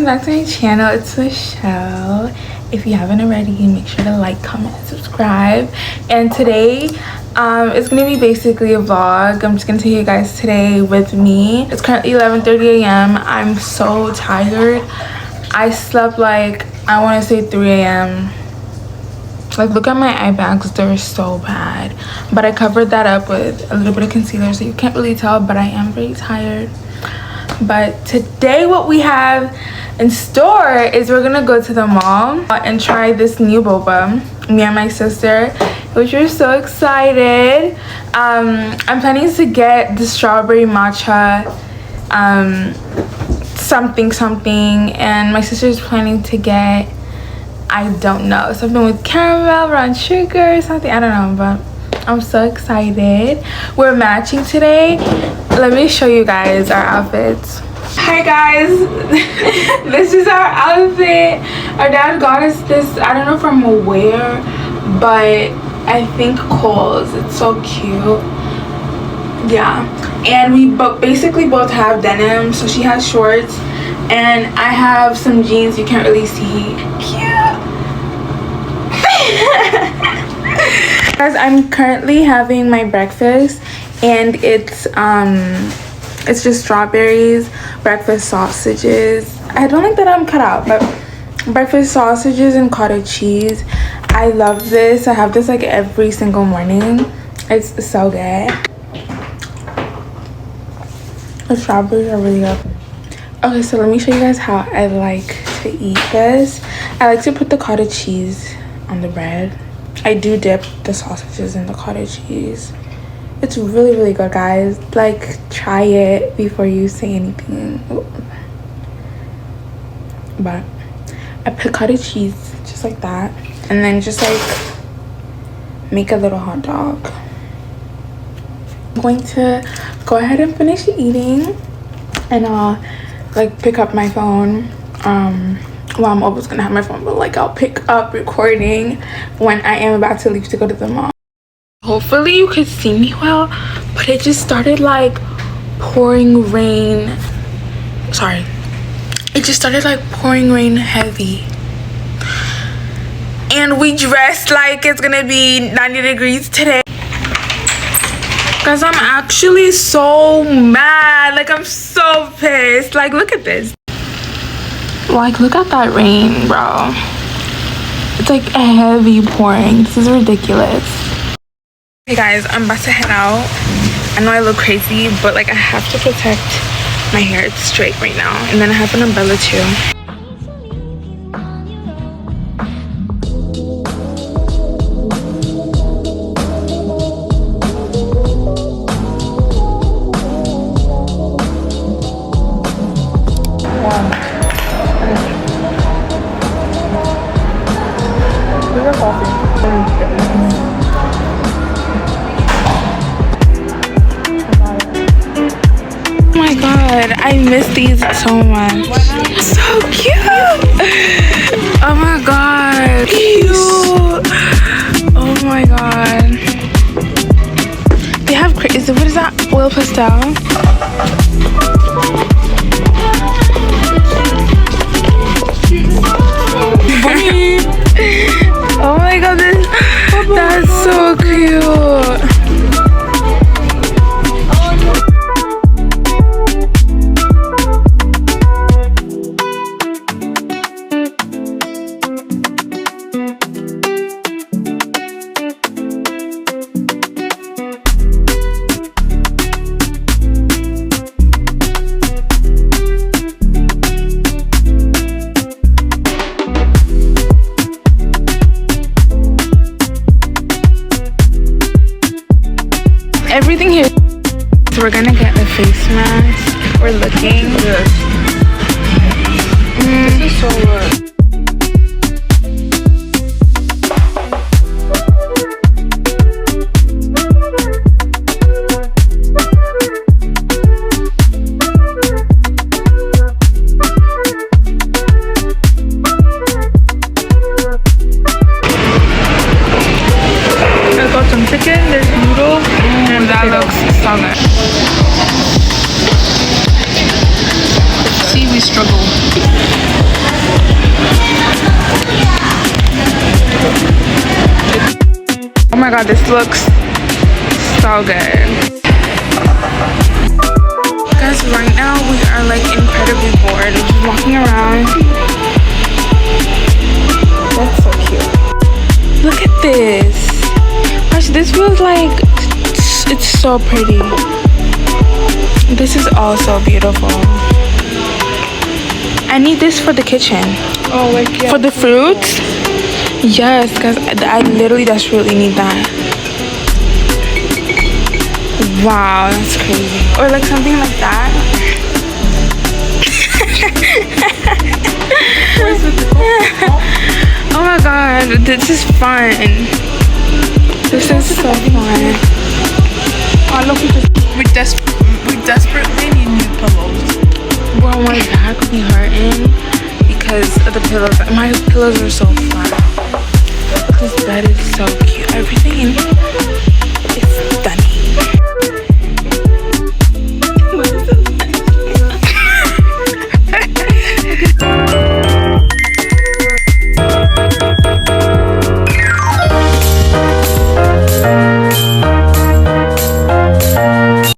back to my channel. It's Michelle. If you haven't already, make sure to like, comment, and subscribe. And today it's gonna be basically a vlog. I'm just gonna take you guys today with me. It's currently 11:30 a.m. I'm so tired. I slept like, I want to say 3 a.m. Like, look at my eye bags, they're so bad, but I covered that up with a little bit of concealer, so you can't really tell, but I am very tired. But today what we have in store is we're gonna go to the mall and try this new boba, me and my sister, which we're so excited. I'm planning to get the strawberry matcha something, and my sister's planning to get, I don't know, something with caramel, brown sugar, something, I don't know, but I'm so excited. We're matching today. Let me show you guys our outfits. Hi guys, this is our outfit. Our dad got us this, I don't know from where, but I think Kohl's. It's so cute. Yeah, and we basically both have denim. So she has shorts and I have some jeans you can't really see. Cute. Guys, I'm currently having my breakfast and it's just strawberries, breakfast sausages. I don't like that I'm cut out, but breakfast sausages and cottage cheese. I love this. I have this like every single morning. It's so good. The strawberries are really good. Okay, so let me show you guys how I like to eat this. I like to put the cottage cheese on the bread. I do dip the sausages in the cottage cheese. It's really, really good, guys. Like, try it before you say anything. But I put cottage cheese just like that, and then just like make a little hot dog. I'm going to go ahead and finish eating, and I'll like pick up my phone. Well, I'm always gonna have my phone, but like I'll pick up recording when I am about to leave to go to the mall. Hopefully you could see me well, but it just started like pouring rain. Sorry, it just started like pouring rain heavy, and we dressed like it's gonna be 90 degrees today. Guys, I'm actually so mad. Like, I'm so pissed. Like, look at this. Like, look at that rain, bro. It's like heavy pouring. This is ridiculous. Hey guys, I'm about to head out. I know I look crazy, but like I have to protect my hair. It's straight right now, and then I have an umbrella too. Oh my god, I miss these so much. So cute. Oh my god, cute. Oh my god. They have crazy. What is that? Oil pastel. Oh my god, that's so cute. Everything here. So we're gonna get a face mask. We're looking. This is so good. I got some chicken, there's noodles, and that looks so good. See, we struggle. Oh my god, this looks so good. Guys, right now we are like incredibly bored. We're just walking around. That's so cute. Look at this. Gosh, this feels like it's so pretty. This is also beautiful. I need this for the kitchen. Oh, like yeah. For the fruits? Yes, guys, I literally desperately need that. Wow, that's crazy. Or like something like that. Oh my god, this is fun. This is so fun. Oh, look, we desperately need new pillows. Well, my back will be hurting because of the pillows. My pillows are so flat. This bed is so cute. Everything in